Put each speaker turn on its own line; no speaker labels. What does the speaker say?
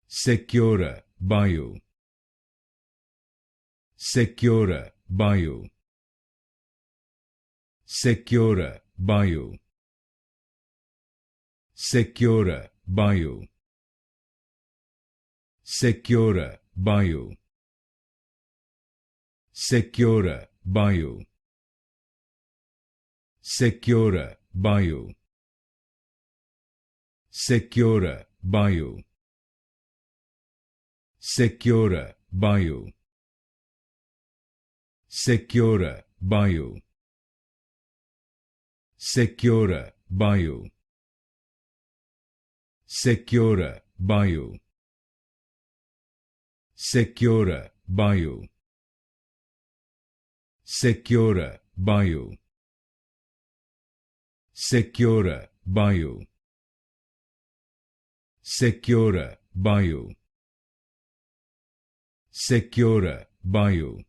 Secura Bio. Secura Bio. Secura Bio. Secura Bio. Secura Bio. Secura Bio. Secura Bio. Secura Bio. Secura Bio. Secura Bio. Secura Bio. Secura Bio. Secura Bio. Secura Bio. Secura Bio. Secura Bio. Secura Bio.